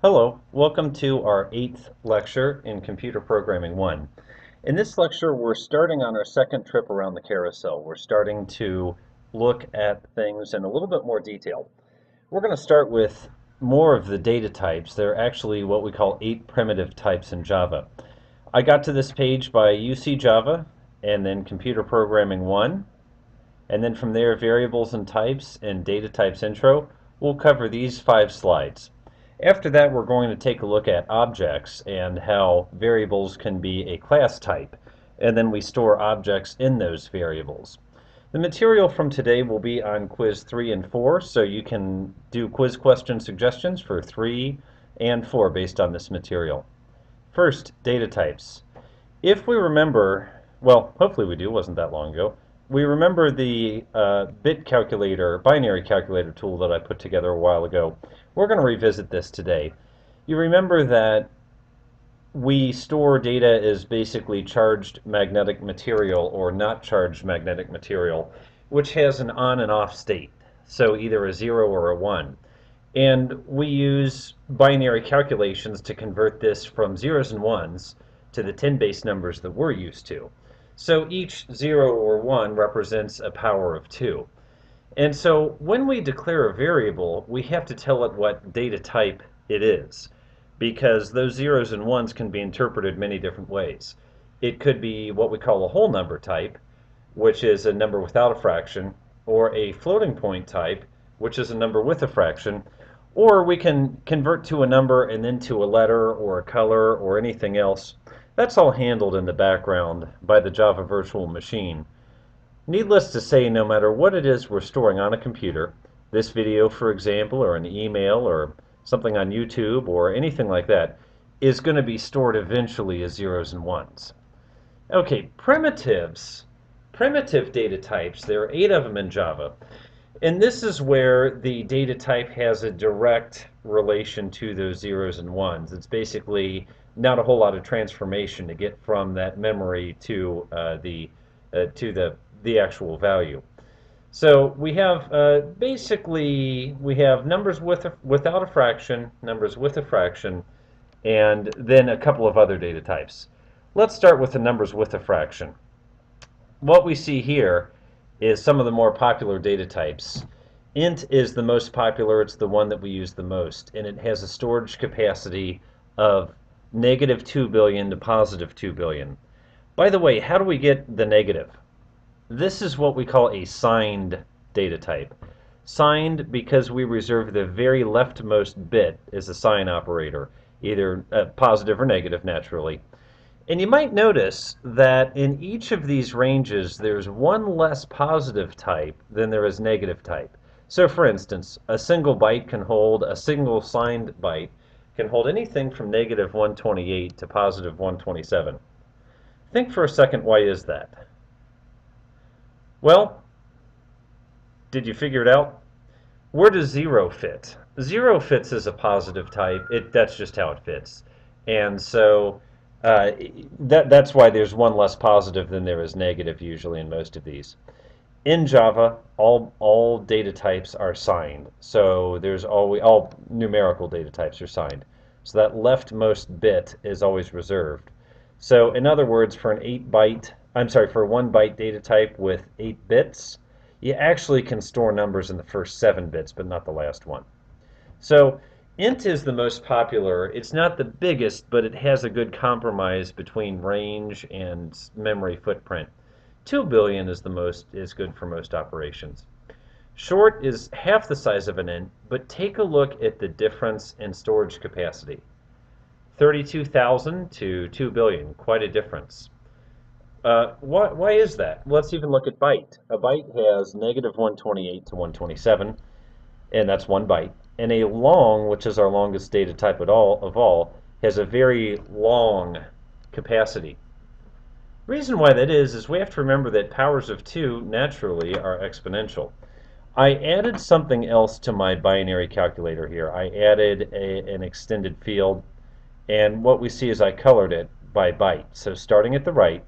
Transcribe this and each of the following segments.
Hello, welcome to our 8th lecture in Computer Programming 1. In this lecture, we're starting on our second trip around the carousel. We're starting to look at things in a little bit more detail. We're going to start with more of the data types. There are actually what we call 8 primitive types in Java. I got to this page by UC Java and then Computer Programming 1, and then from there, variables and types and data types intro. We'll cover these 5 slides. After that, we're going to take a look at objects and how variables can be a class type, and then we store objects in those variables. The material from today will be on quiz 3 and 4, so you can do quiz question suggestions for 3 and 4 based on this material. First, data types. If we remember, well, hopefully we do, wasn't that long ago, we remember the bit calculator, binary calculator tool that I put together a while ago. We're going to revisit this today. You remember that we store data as basically charged magnetic material or not charged magnetic material, which has an on and off state, so either a 0 or a 1. And we use binary calculations to convert this from zeros and ones to the 10 base numbers that we're used to. So each 0 or 1 represents a power of 2. And so when we declare a variable, we have to tell it what data type it is, because those zeros and ones can be interpreted many different ways. It could be what we call a whole number type, which is a number without a fraction, or a floating point type, which is a number with a fraction, or we can convert to a number and then to a letter or a color or anything else. That's all handled in the background by the Java virtual machine. Needless to say, no matter what it is we're storing on a computer, this video, for example, or an email, or something on YouTube, or anything like that, is going to be stored eventually as zeros and ones. Okay, primitives. Primitive data types, there are 8 of them in Java. And this is where the data type has a direct relation to those zeros and ones. It's basically not a whole lot of transformation to get from that memory to the actual value. So we have basically we have numbers without a fraction, numbers with a fraction, and then a couple of other data types. Let's start with the numbers with a fraction. What we see here is some of the more popular data types. Int is the most popular, it's the one that we use the most, and it has a storage capacity of negative 2 billion to positive 2 billion. By the way, how do we get the negative? This is what we call a signed data type. Signed because we reserve the very leftmost bit as a sign operator, either positive or negative naturally. And you might notice that in each of these ranges, there's one less positive type than there is negative type. So for instance, a single byte can hold, a single signed byte can hold anything from negative 128 to positive 127. Think for a second, why is that? Well, did you figure it out? Where does 0 fit? 0 fits as a positive type. That's just how it fits. And so that's why there's one less positive than there is negative usually in most of these. In Java, all data types are signed. So there's always all numerical data types are signed. So that leftmost bit is always reserved. So in other words, for an 1 byte data type with 8 bits, you actually can store numbers in the first 7 bits, but not the last one. So int is the most popular. It's not the biggest, but it has a good compromise between range and memory footprint. 2 billion is good for most operations. Short is half the size of an int, but take a look at the difference in storage capacity. 32,000 to 2 billion, quite a difference. Why is that? Let's even look at byte. A byte has negative 128 to 127, and that's 1 byte. And a long, which is our longest data type of all, has a very long capacity. Reason why that is we have to remember that powers of 2 naturally are exponential. I added something else to my binary calculator here. I added an extended field, and what we see is I colored it by byte. So starting at the right,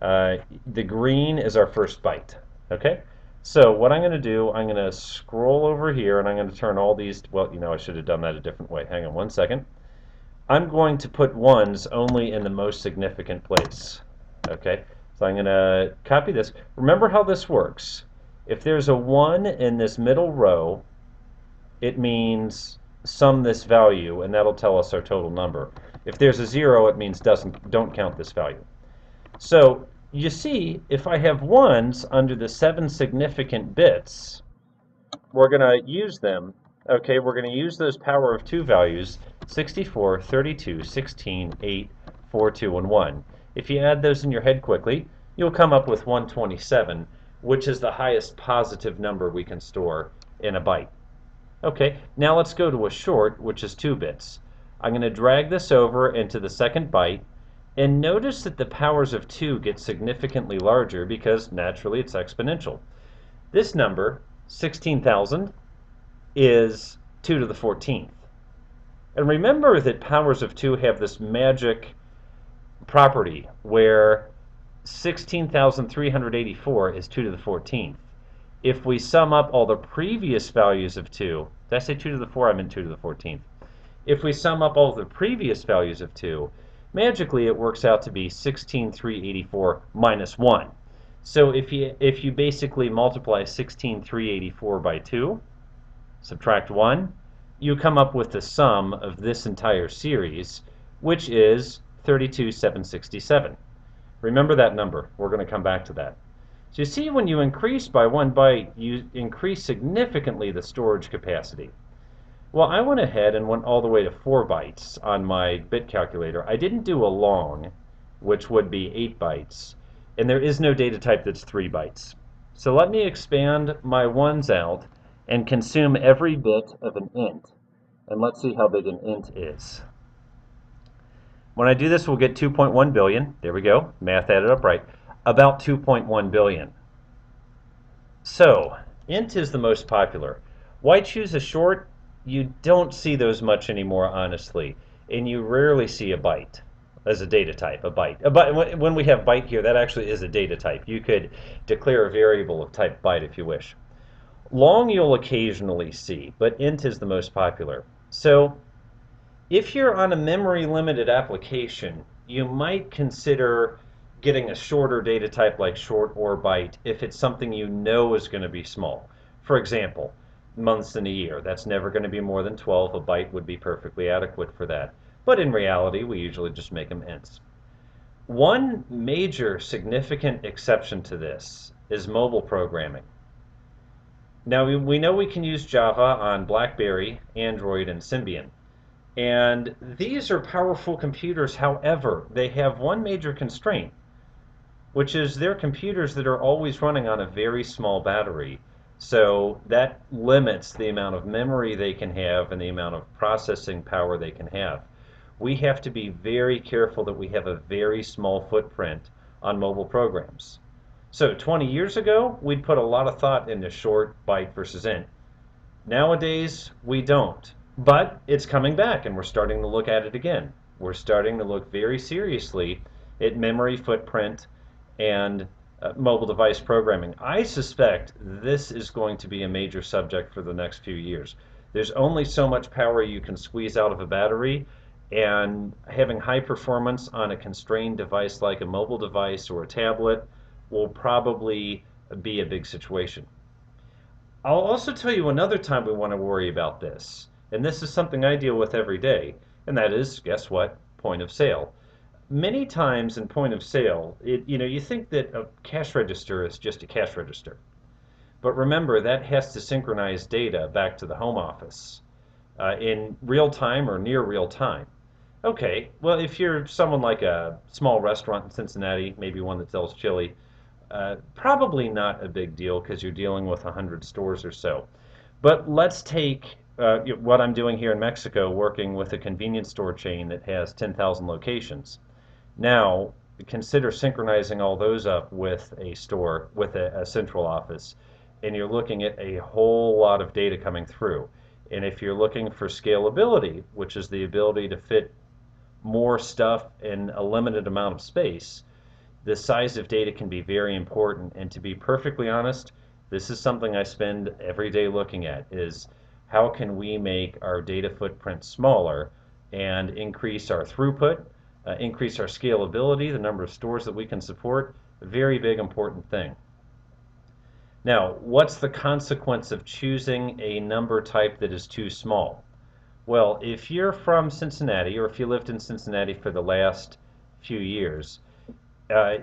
the green is our first byte. Okay? So what I'm going to do, I'm going to scroll over here and I'm going to turn all these, well, I should have done that a different way. Hang on one second. I'm going to put ones only in the most significant place. Okay, so I'm going to copy this. Remember how this works. If there's a 1 in this middle row, it means sum this value, and that'll tell us our total number. If there's a 0, it means don't count this value. So you see, if I have ones under the 7 significant bits, we're going to use them. Okay, we're going to use those power of 2 values, 64, 32, 16, 8, 4, 2, and 1. If you add those in your head quickly, you'll come up with 127, which is the highest positive number we can store in a byte. Okay, now let's go to a short, which is 2 bits. I'm going to drag this over into the second byte, and notice that the powers of 2 get significantly larger because naturally it's exponential. This number, 16,000, is 2 to the 14th. And remember that powers of 2 have this magic property where 16,384 is 2 to the 14th. If we sum up all the previous values of 2, did I say 2 to the 4? I meant 2 to the 14th. If we sum up all the previous values of 2, magically it works out to be 16,384 minus 1. So if you basically multiply 16,384 by 2, subtract 1, you come up with the sum of this entire series, which is 32,767. Remember that number. We're going to come back to that. So you see, when you increase by 1 byte, you increase significantly the storage capacity. Well, I went ahead and went all the way to 4 bytes on my bit calculator. I didn't do a long, which would be 8 bytes, and there is no data type that's 3 bytes. So let me expand my ones out and consume every bit of an int. And let's see how big an int is. When I do this, we'll get 2.1 billion. There we go. Math added up right. About 2.1 billion. So, int is the most popular. Why choose a short? You don't see those much anymore, honestly. And you rarely see a byte as a data type, a byte. When we have byte here, that actually is a data type. You could declare a variable of type byte if you wish. Long you'll occasionally see, but int is the most popular. So if you're on a memory limited application, you might consider getting a shorter data type like short or byte if it's something you know is going to be small. For example, months in a year. That's never going to be more than 12. A byte would be perfectly adequate for that. But in reality, we usually just make them ints. One major significant exception to this is mobile programming. Now, we know we can use Java on BlackBerry, Android, and Symbian. And these are powerful computers. However, they have one major constraint, which is they're computers that are always running on a very small battery. So that limits the amount of memory they can have and the amount of processing power they can have. We have to be very careful that we have a very small footprint on mobile programs. So 20 years ago, we'd put a lot of thought into short, byte versus int. Nowadays, we don't. But it's coming back, and we're starting to look at it again. We're starting to look very seriously at memory footprint and mobile device programming. I suspect this is going to be a major subject for the next few years. There's only so much power you can squeeze out of a battery, and having high performance on a constrained device like a mobile device or a tablet will probably be a big situation. I'll also tell you another time we want to worry about this, and this is something I deal with every day, and that is, guess what? Point of sale. Many times in point of sale, you think that a cash register is just a cash register. But remember, that has to synchronize data back to the home office in real time or near real time. Okay, well, if you're someone like a small restaurant in Cincinnati, maybe one that sells chili, probably not a big deal because you're dealing with 100 stores or so. But let's take what I'm doing here in Mexico, working with a convenience store chain that has 10,000 locations. Now, consider synchronizing all those up with a store, with a central office, and you're looking at a whole lot of data coming through. And if you're looking for scalability, which is the ability to fit more stuff in a limited amount of space, the size of data can be very important. And to be perfectly honest, This is something I spend every day looking at is how can we make our data footprint smaller and increase our throughput, increase our scalability, the number of stores that we can support. A very big important thing. Now, what's the consequence of choosing a number type that is too small? Well, if you're from Cincinnati or if you lived in Cincinnati for the last few years, uh,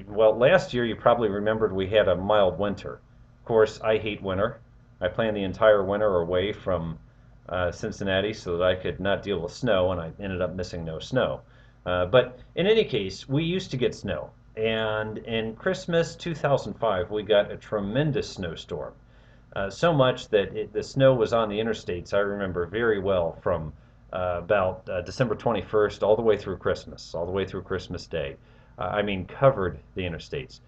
well, last year you probably remembered we had a mild winter. Of course, I hate winter. I planned the entire winter away from Cincinnati so that I could not deal with snow, and I ended up missing no snow. But in any case, we used to get snow. And in Christmas 2005, we got a tremendous snowstorm. So much that the snow was on the interstates, I remember very well, from about December 21st all the way through Christmas, all the way through Christmas Day. I mean, covered the interstates.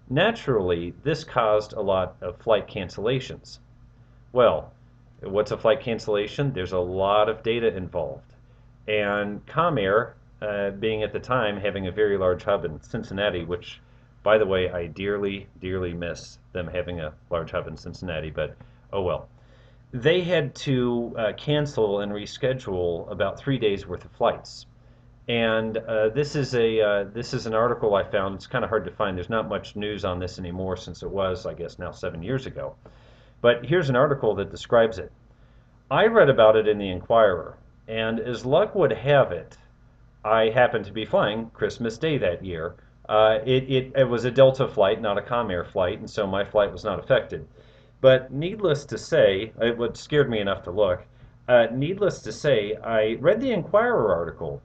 Naturally, this caused a lot of flight cancellations. Well, what's a flight cancellation? There's a lot of data involved. And Comair, being at the time having a very large hub in Cincinnati, which, by the way, I dearly, dearly miss them having a large hub in Cincinnati, but oh well. They had to cancel and reschedule about 3 days worth of flights. And this is an article I found. It's kind of hard to find. There's not much news on this anymore since it was, I guess, now 7 years ago. But here's an article that describes it. I read about it in the Inquirer, and as luck would have it, I happened to be flying Christmas Day that year. It was a Delta flight, not a Comair flight, and so my flight was not affected. But needless to say, it scared me enough to look. Needless to say, I read the Inquirer article,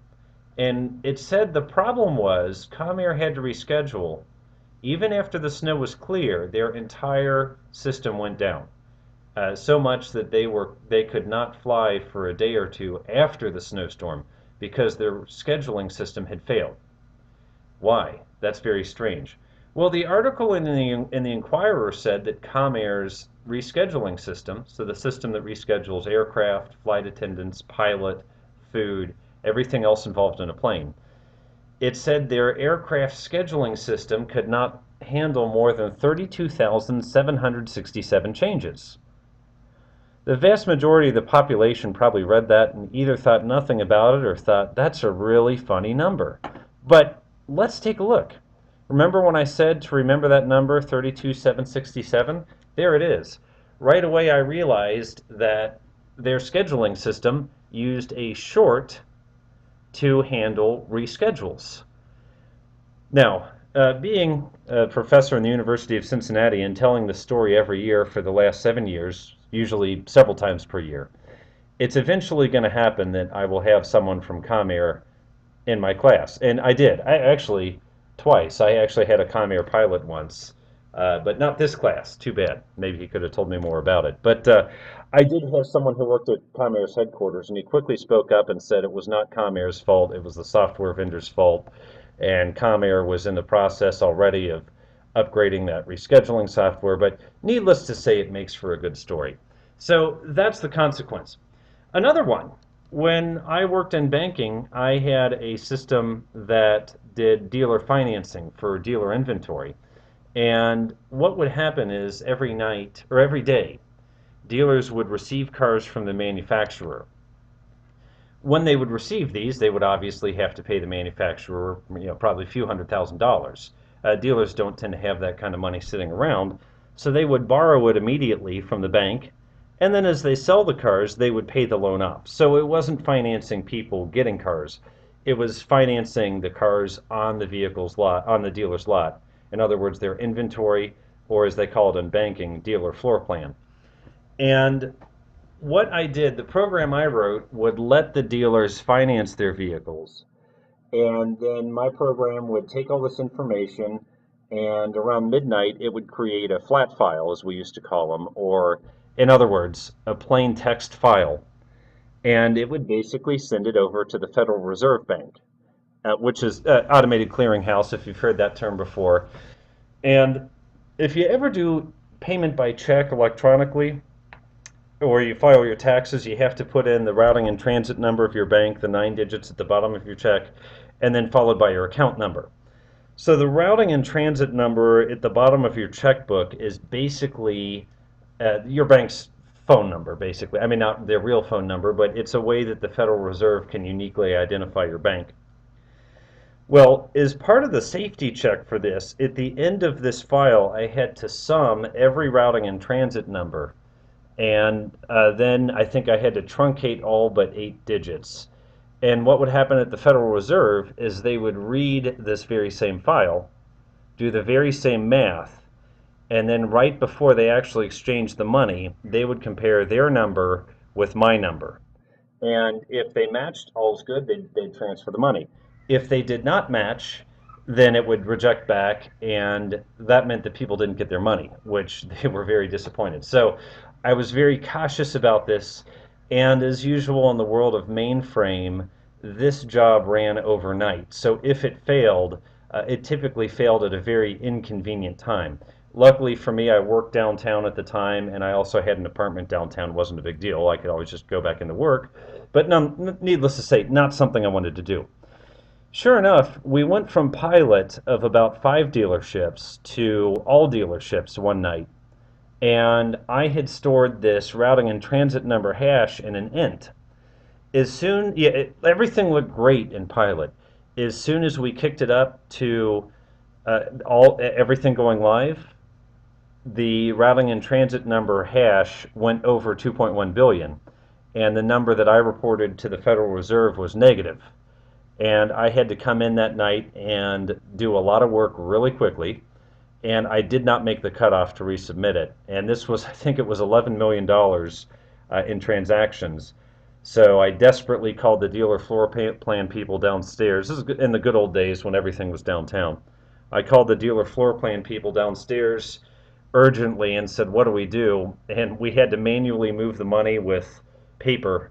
and it said the problem was Comair had to reschedule. Even after the snow was clear, their entire system went down. So much that they could not fly for a day or two after the snowstorm because their scheduling system had failed. Why? That's very strange. Well, the article in the Inquirer said that Comair's rescheduling system, so the system that reschedules aircraft, flight attendants, pilot, food, everything else involved in a plane, it said their aircraft scheduling system could not handle more than 32,767 changes. The vast majority of the population probably read that and either thought nothing about it or thought, that's a really funny number. But let's take a look. Remember when I said to remember that number, 32,767? There it is. Right away I realized that their scheduling system used a short to handle reschedules. Now, being a professor in the University of Cincinnati and telling the story every year for the last 7 years, usually several times per year, it's eventually going to happen that I will have someone from Comair in my class. And I did. I actually, twice. I actually had a Comair pilot once, but not this class. Too bad. Maybe he could have told me more about it. But I did have someone who worked at Comair's headquarters, and he quickly spoke up and said it was not Comair's fault, it was the software vendor's fault. And Comair was in the process already of upgrading that rescheduling software, but needless to say, it makes for a good story. So that's the consequence. Another one, when I worked in banking, I had a system that did dealer financing for dealer inventory. And what would happen is every night or every day, dealers would receive cars from the manufacturer. When they would receive these, they would obviously have to pay the manufacturer, probably a few $100,000. Dealers don't tend to have that kind of money sitting around, so they would borrow it immediately from the bank, and then as they sell the cars, they would pay the loan off. So it wasn't financing people getting cars; it was financing the cars on the vehicle's lot, on the dealer's lot. In other words, their inventory, or as they call it in banking, dealer floor plan. And what I did, the program I wrote would let the dealers finance their vehicles. And then my program would take all this information and around midnight it would create a flat file, as we used to call them, or in other words, a plain text file. And it would basically send it over to the Federal Reserve Bank, which is automated clearinghouse, if you've heard that term before. And if you ever do payment by check electronically, or you file your taxes, you have to put in the routing and transit number of your bank, the 9 digits at the bottom of your check, and then followed by your account number. So the routing and transit number at the bottom of your checkbook is basically your bank's phone number, basically. I mean, not their real phone number, but it's a way that the Federal Reserve can uniquely identify your bank. Well, as part of the safety check for this, at the end of this file, I had to sum every routing and transit number. And then I think I had to truncate all but 8 digits. And what would happen at the Federal Reserve is they would read this very same file, do the very same math, and then right before they actually exchanged the money, they would compare their number with my number. And if they matched, all's good, they'd transfer the money. If they did not match, then it would reject back, and that meant that people didn't get their money, which they were very disappointed. So I was very cautious about this, and as usual in the world of mainframe, this job ran overnight. So if it failed, it typically failed at a very inconvenient time. Luckily for me, I worked downtown at the time, and I also had an apartment downtown. It wasn't a big deal. I could always just go back into work. But needless to say, not something I wanted to do. Sure enough, we went from pilot of about 5 dealerships to all dealerships one night. And I had stored this routing and transit number hash in an int. Everything looked great in pilot. As soon as we kicked it up to all everything going live, the routing and transit number hash went over 2.1 billion, and the number that I reported to the Federal Reserve was negative. And I had to come in that night and do a lot of work really quickly, and I did not make the cutoff to resubmit it. And this was, I think it was $11 million in transactions. So I desperately called the dealer floor plan people downstairs. This is in the good old days when everything was downtown. I called the dealer floor plan people downstairs urgently and said, "What do we do?" And we had to manually move the money with paper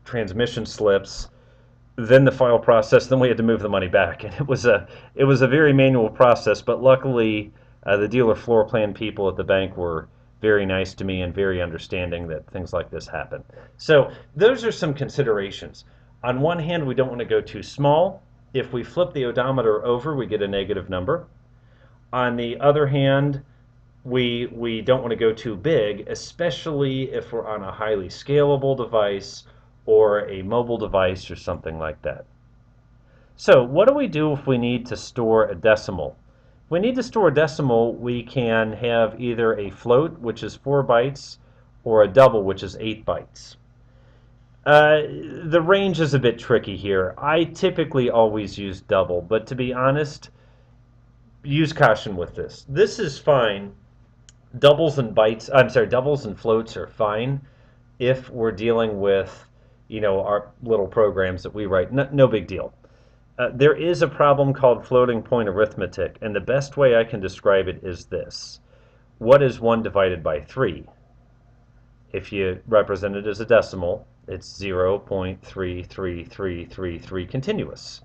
transmission slips, then the file process, then we had to move the money back, and it was a very manual process. But luckily, the dealer floor plan people at the bank were very nice to me and very understanding that things like this happen. So those are some considerations. On one hand, we don't want to go too small. If we flip the odometer over, we get a negative number. On the other hand, we don't want to go too big, especially if we're on a highly scalable device or a mobile device or something like that. So what do we do if we need to store a decimal? If we need to store a decimal, we can have either a float, which is 4 bytes, or a double, which is 8 bytes. The range is a bit tricky here. I typically always use double, but to be honest, use caution with this. This is fine. Doubles and floats are fine if we're dealing with, our little programs that we write. No big deal. There is a problem called floating point arithmetic, and the best way I can describe it is this. What is 1 divided by 3? If you represent it as a decimal, it's 0.33333 continuous.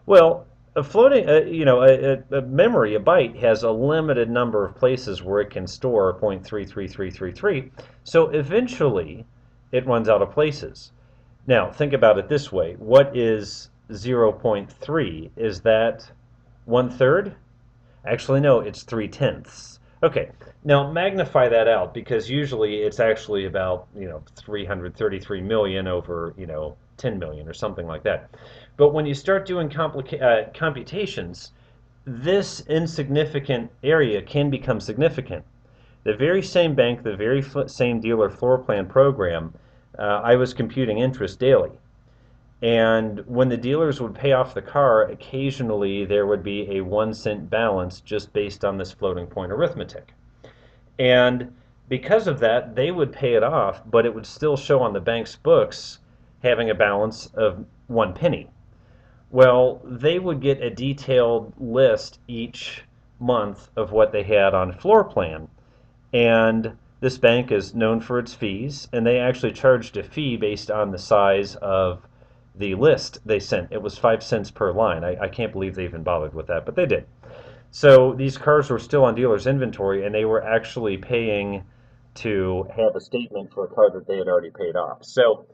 Well, a floating, a memory, a byte, has a limited number of places where it can store 0.33333. So eventually, it runs out of places. Now, think about it this way. What is 0.3? Is that 1/3? Actually, no, it's 3/10. Okay, now magnify that out, because usually it's actually about 333 million over 10 million or something like that. But when you start doing computations, this insignificant area can become significant. The very same bank, the very same dealer floor plan program, I was computing interest daily. And when the dealers would pay off the car, occasionally there would be a 1 cent balance just based on this floating point arithmetic. And because of that, they would pay it off, but it would still show on the bank's books having a balance of 1 penny. Well, they would get a detailed list each month of what they had on floor plan. And this bank is known for its fees, and they actually charged a fee based on the size of the list they sent. It was 5 cents per line. I can't believe they even bothered with that, but they did. So these cars were still on dealers' inventory, and they were actually paying to have a statement for a car that they had already paid off. So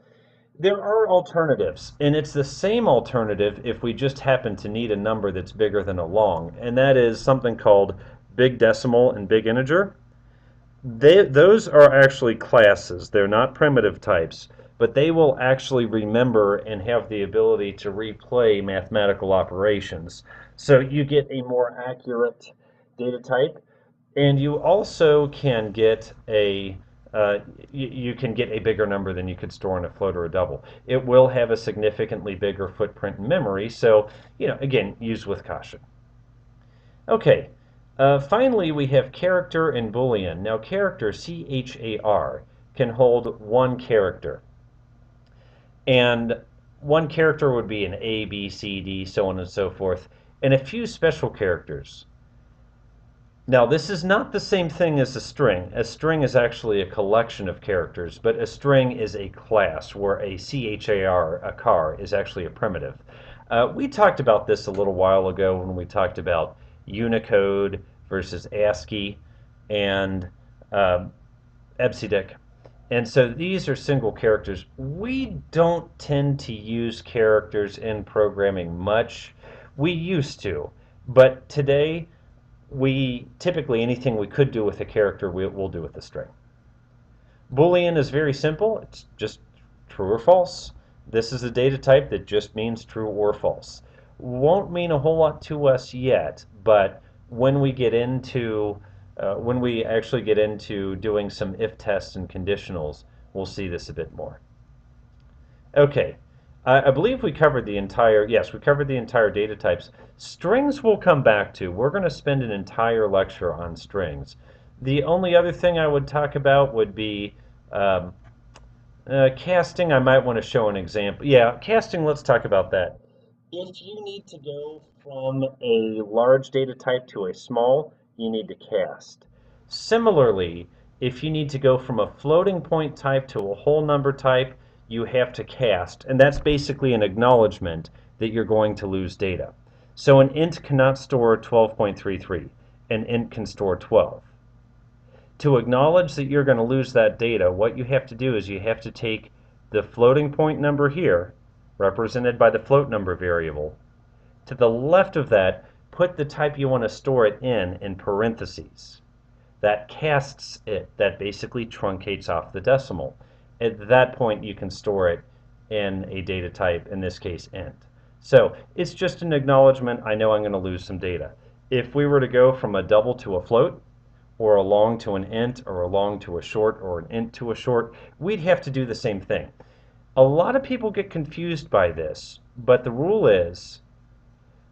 There are alternatives, and it's the same alternative if we just happen to need a number that's bigger than a long, and that is something called big decimal and big integer. Those are actually classes. They're not primitive types, but they will actually remember and have the ability to replay mathematical operations. So you get a more accurate data type, and you also can get you can get a bigger number than you could store in a float or a double. It will have a significantly bigger footprint in memory, so again, use with caution. Okay, finally we have character and Boolean. Now character, C-H-A-R, can hold one character. And one character would be an A, B, C, D, so on and so forth, and a few special characters. Now, this is not the same thing as a string. A string is actually a collection of characters, but a string is a class where a char, a char, is actually a primitive. We talked about this a little while ago when we talked about Unicode versus ASCII and uh, EBCDIC. And so these are single characters. We don't tend to use characters in programming much. We used to, but today we typically anything we could do with a character we'll do with a string. Boolean is very simple. It's just true or false. This is a data type that just means true or false. Won't mean a whole lot to us yet, but when we get into when we actually get into doing some if tests and conditionals, we'll see this a bit more. Okay, I believe we covered the entire, yes, we covered the entire data types. Strings we'll come back to. We're going to spend an entire lecture on strings. The only other thing I would talk about would be um, casting. I might want to show an example. Yeah, casting, let's talk about that. If you need to go from a large data type to a small, you need to cast. Similarly, if you need to go from a floating point type to a whole number type, you have to cast. And that's basically an acknowledgement that you're going to lose data. So an int cannot store 12.33. An int can store 12. To acknowledge that you're going to lose that data, what you have to do is you have to take the floating point number here, represented by the float number variable. To the left of that, put the type you want to store it in parentheses. That casts it. That basically truncates off the decimal. At that point, you can store it in a data type, in this case, int. So it's just an acknowledgement. I know I'm going to lose some data. If we were to go from a double to a float, or a long to an int, or a long to a short, or an int to a short, we'd have to do the same thing. A lot of people get confused by this, but the rule is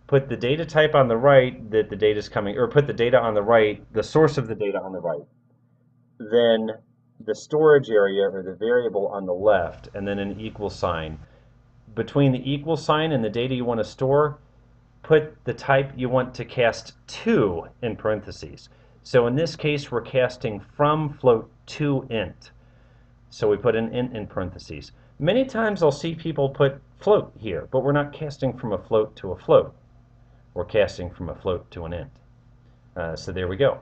put the data type on the right that the data is coming, or put the data on the right, the source of the data on the right, then the storage area or the variable on the left, and then an equal sign. Between the equal sign and the data you want to store, put the type you want to cast to in parentheses. So in this case, we're casting from float to int. So we put an int in parentheses. Many times I'll see people put float here, but we're not casting from a float to a float. We're casting from a float to an int. So there we go.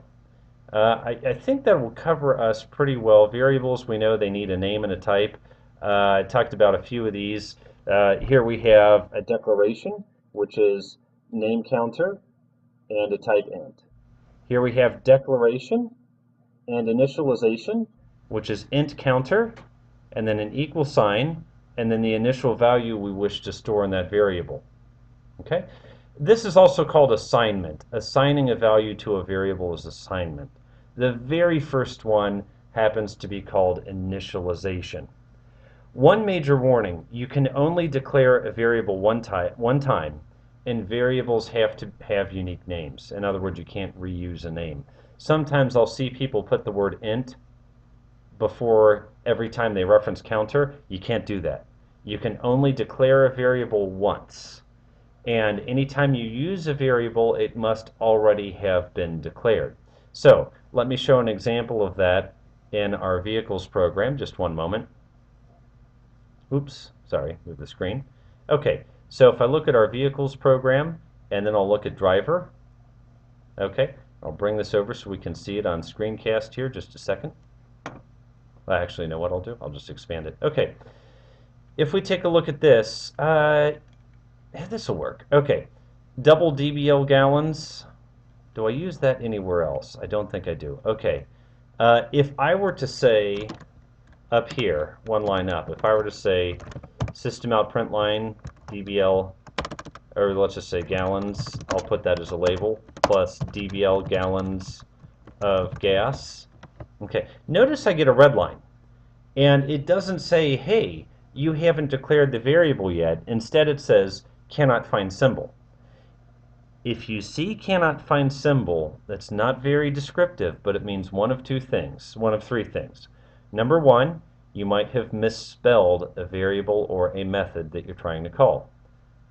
I think that will cover us pretty well. Variables, we know they need a name and a type. I talked about a few of these. Here we have a declaration, which is name counter and a type int. Here we have declaration and initialization, which is int counter, and then an equal sign, and then the initial value we wish to store in that variable. Okay? This is also called assignment. Assigning a value to a variable is assignment. The very first one happens to be called initialization. One major warning, you can only declare a variable one time, and variables have to have unique names. In other words, you can't reuse a name. Sometimes I'll see people put the word int before every time they reference counter. You can't do that. You can only declare a variable once. And anytime you use a variable, it must already have been declared. So let me show an example of that in our vehicles program. Just one moment. Oops, sorry, move the screen. Okay, so if I look at our vehicles program, and then I'll look at driver. Okay, I'll bring this over so we can see it on screencast here. Just a second. Well, actually, you know what I'll do? I'll just expand it. Okay. if we take a look at this, this will work. Okay, double DBL gallons. Do I use that anywhere else? I don't think I do. Okay, if I were to say up here, one line up, if I were to say system out print line DBL, or let's just say gallons, I'll put that as a label, plus DBL gallons of gas. Okay, notice I get a red line. And it doesn't say, hey, you haven't declared the variable yet. Instead, it says, cannot find symbol. If you see cannot find symbol, that's not very descriptive, but it means one of two things, one of three things. Number one, you might have misspelled a variable or a method that you're trying to call.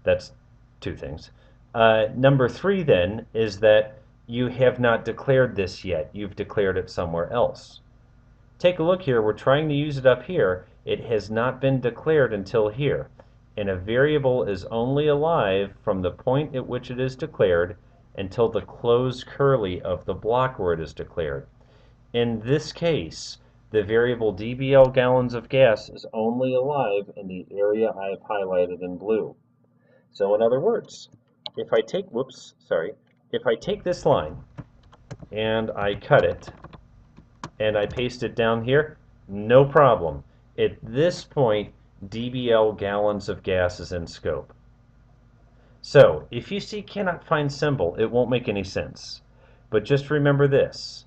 That's two things. Number three, then, is that you have not declared this yet. You've declared it somewhere else. Take a look here. We're trying to use it up here. It has not been declared until here. And a variable is only alive from the point at which it is declared until the closed curly of the block where it is declared. In this case, the variable DBL gallons of gas is only alive in the area I have highlighted in blue. So in other words, if I take, if I take this line and I cut it, and I paste it down here, no problem. At this point, DBL gallons of gas is in scope. So if you see cannot find symbol, it won't make any sense. But just remember this.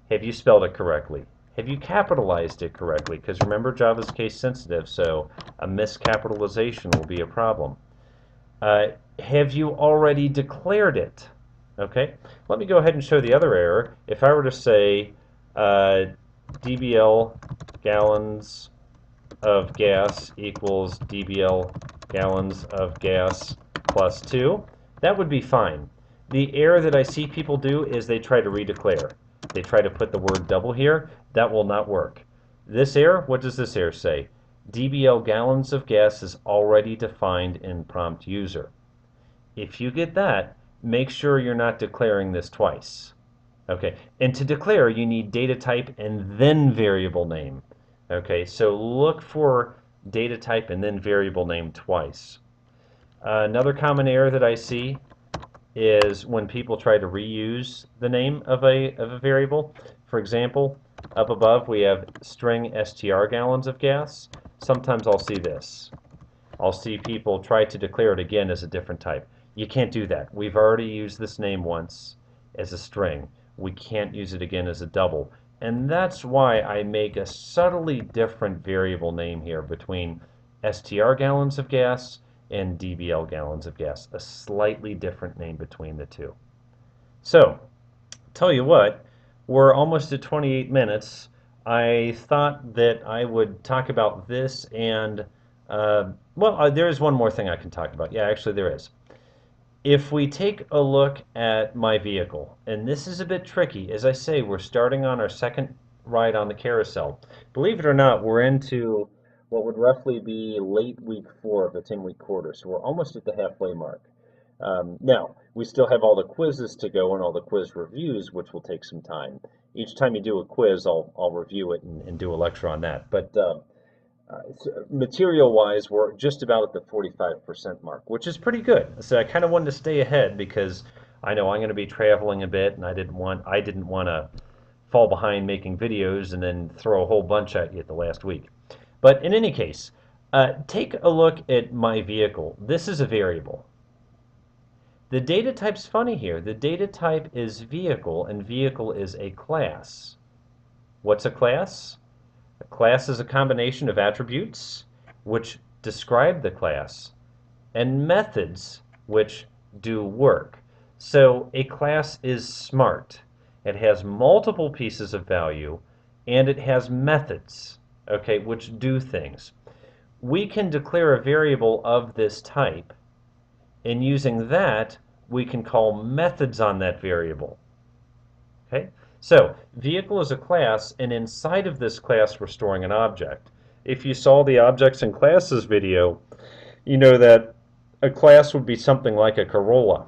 Have you spelled it correctly? Have you capitalized it correctly? Because remember, Java's case sensitive, so a miscapitalization will be a problem. Have you already declared it? Okay, let me go ahead and show the other error. If I were to say DBL gallons of gas equals DBL gallons of gas plus 2, that would be fine. The error that I see people do is they try to redeclare. They try to put the word double here. That will not work. This error, what does this error say? DBL gallons of gas is already defined in prompt user. If you get that, make sure you're not declaring this twice. Okay, and to declare, you need data type and then variable name. Okay, so look for data type and then variable name twice. Another common error that I see is when people try to reuse the name of a variable. For example, up above we have string str gallons of gas. Sometimes I'll see this. I'll see people try to declare it again as a different type. You can't do that. We've already used this name once as a string. We can't use it again as a double. And that's why I make a subtly different variable name here between str gallons of gas and DBL gallons of gas. A slightly different name between the two. So, tell you what, we're almost at 28 minutes. I thought that I would talk about this and, there is one more thing I can talk about. Yeah, actually there is. If we take a look at my vehicle, and this is a bit tricky, as I say, we're starting on our second ride on the carousel. Believe it or not, we're into what would roughly be late week 4 of the 10-week quarter, so we're almost at the halfway mark. Now, we still have all the quizzes to go and all the quiz reviews, which will take some time. Each time you do a quiz, I'll review it and do a lecture on that. But material-wise, we're just about at the 45% mark, which is pretty good. So I kind of wanted to stay ahead because I know I'm going to be traveling a bit, and I didn't want to fall behind making videos and then throw a whole bunch at you at the last week. But in any case, take a look at my vehicle. This is a variable. The data type's funny here. The data type is vehicle, and vehicle is a class. What's a class? A class is a combination of attributes which describe the class and methods which do work. So a class is smart. It has multiple pieces of value and it has methods, okay, which do things. We can declare a variable of this type, and using that we can call methods on that variable. Okay? So, vehicle is a class, and inside of this class we're storing an object. If you saw the objects and classes video, you know that a class would be something like a Corolla.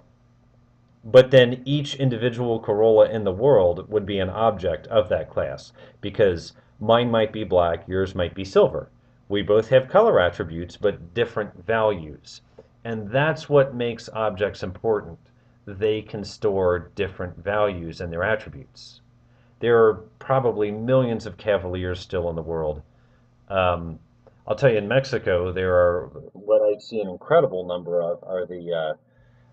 But then each individual Corolla in the world would be an object of that class, because mine might be black, yours might be silver. We both have color attributes, but different values. And that's what makes objects important. They can store different values in their attributes. There are probably millions of Cavaliers still in the world. Um, I'll tell you, in Mexico, there are what I see an incredible number of are the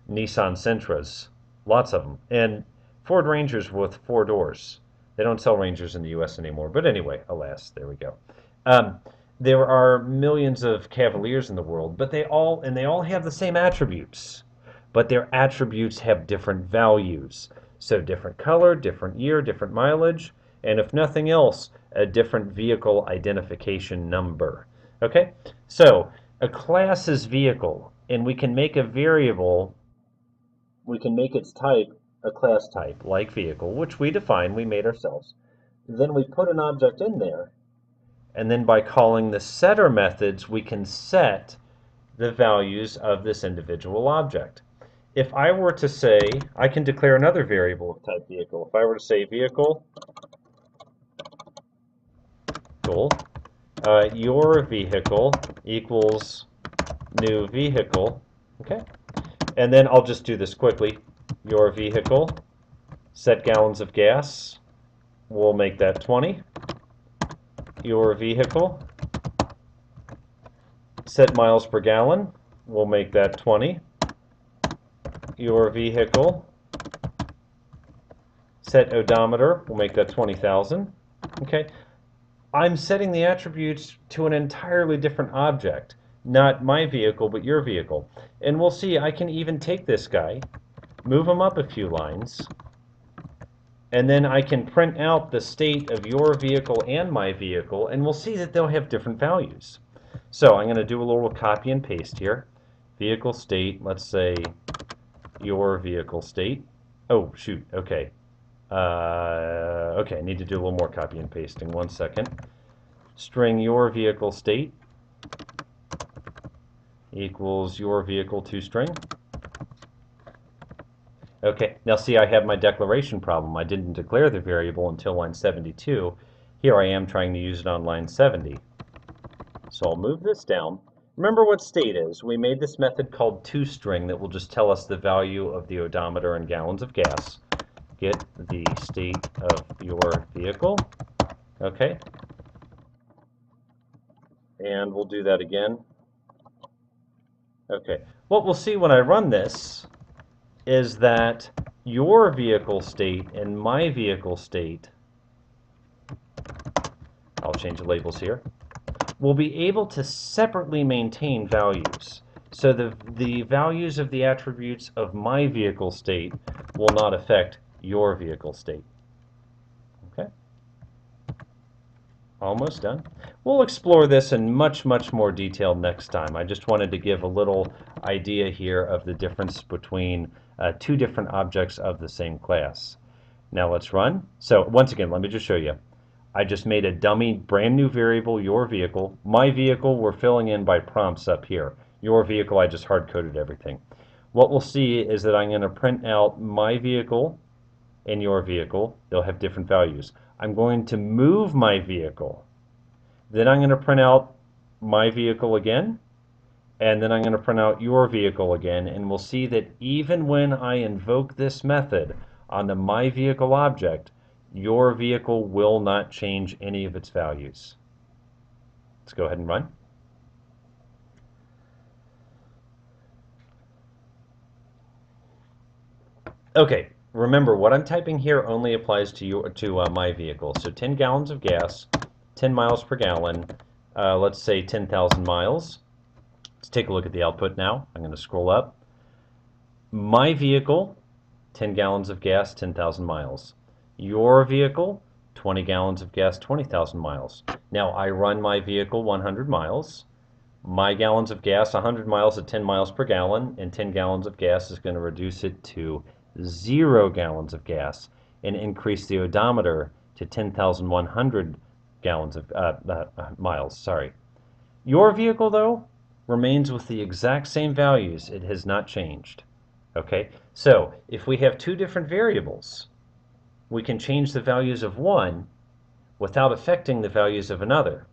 Nissan Sentras, lots of them, and Ford Rangers with four doors. They don't sell Rangers in the U.S. anymore, but anyway, alas, there we go. Um, there are millions of Cavaliers in the world, but they all have the same attributes, but their attributes have different values. So different color, different year, different mileage, and if nothing else, a different vehicle identification number. Okay, so a class is vehicle, and we can make its type a class type, like vehicle, which we define, we made ourselves. Then we put an object in there, and then by calling the setter methods, we can set the values of this individual object. If I were to say, I can declare another variable of type vehicle. If I were to say vehicle, your vehicle equals new vehicle, okay? And then I'll just do this quickly. Your vehicle, set gallons of gas, we'll make that 20. Your vehicle, set miles per gallon, we'll make that 20. Your vehicle, set odometer, we'll make that 20,000. Okay, I'm setting the attributes to an entirely different object, not my vehicle, but your vehicle. And we'll see, I can even take this guy, move him up a few lines, and then I can print out the state of your vehicle and my vehicle, and we'll see that they'll have different values. So I'm going to do a little copy and paste here. Vehicle state, let's say your vehicle state. Oh, shoot, okay. Okay, I need to do a little more copy and pasting. 1 second. String your vehicle state equals your vehicle toString. Okay, now see, I have my declaration problem. I didn't declare the variable until line 72. Here I am trying to use it on line 70. So I'll move this down. Remember what state is. We made this method called toString that will just tell us the value of the odometer in gallons of gas. Get the state of your vehicle. Okay. And we'll do that again. Okay. What we'll see when I run this is that your vehicle state and my vehicle state, I'll change the labels here, will be able to separately maintain values. So the values of the attributes of my vehicle state will not affect your vehicle state. Okay? Almost done. We'll explore this in much, much more detail next time. I just wanted to give a little idea here of the difference between two different objects of the same class. Now let's run. So once again, let me just show you. I just made a dummy brand new variable, your vehicle. My vehicle we're filling in by prompts up here. Your vehicle, I just hard-coded everything. What we'll see is that I'm going to print out my vehicle and your vehicle. They'll have different values. I'm going to move my vehicle. Then I'm going to print out my vehicle again. And then I'm going to print out your vehicle again. And we'll see that even when I invoke this method on the my vehicle object, your vehicle will not change any of its values. Let's go ahead and run. Okay, remember what I'm typing here only applies to my vehicle. So 10 gallons of gas, 10 miles per gallon, let's say 10,000 miles. Let's take a look at the output now. I'm going to scroll up. My vehicle, 10 gallons of gas, 10,000 miles. Your vehicle, 20 gallons of gas, 20,000 miles. Now I run my vehicle 100 miles. My gallons of gas, 100 miles at 10 miles per gallon, and 10 gallons of gas is going to reduce it to 0 gallons of gas and increase the odometer to 10,100 gallons of miles. Sorry. Your vehicle, though, remains with the exact same values. It has not changed. Okay, so if we have two different variables, we can change the values of one without affecting the values of another.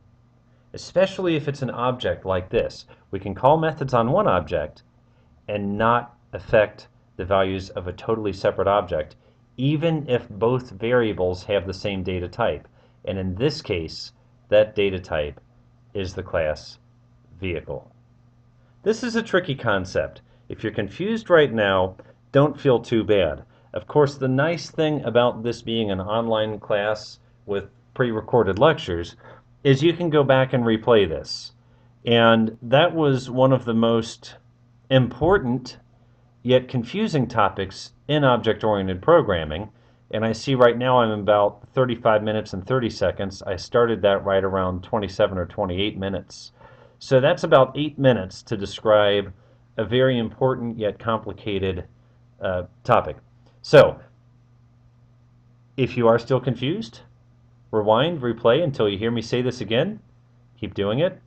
especially if it's an object like this. We can call methods on one object and not affect the values of a totally separate object, even if both variables have the same data type. And in this case, that data type is the class vehicle. This is a tricky concept. If you're confused right now, don't feel too bad. Of course, the nice thing about this being an online class with pre-recorded lectures is you can go back and replay this. And that was one of the most important yet confusing topics in object-oriented programming. And I see right now I'm about 35 minutes and 30 seconds. I started that right around 27 or 28 minutes. So that's about 8 minutes to describe a very important yet complicated topic. So if you are still confused, rewind, replay until you hear me say this again. Keep doing it.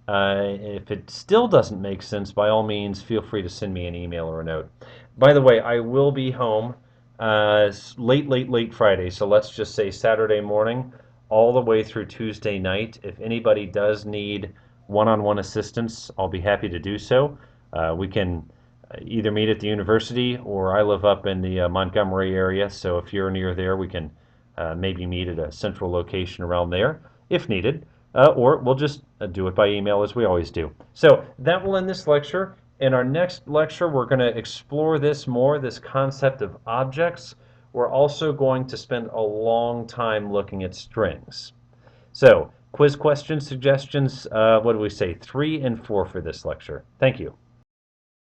If it still doesn't make sense, by all means, feel free to send me an email or a note. By the way, I will be home late Friday, so let's just say Saturday morning, all the way through Tuesday night. If anybody does need one-on-one assistance, I'll be happy to do so. We can either meet at the university, or I live up in the Montgomery area, so if you're near there, we can maybe meet at a central location around there if needed. Or we'll just do it by email as we always do. So that will end this lecture. In our next lecture, we're going to explore this more, this concept of objects. We're also going to spend a long time looking at strings. So quiz questions, suggestions, what do we say, 3 and 4 for this lecture. Thank you.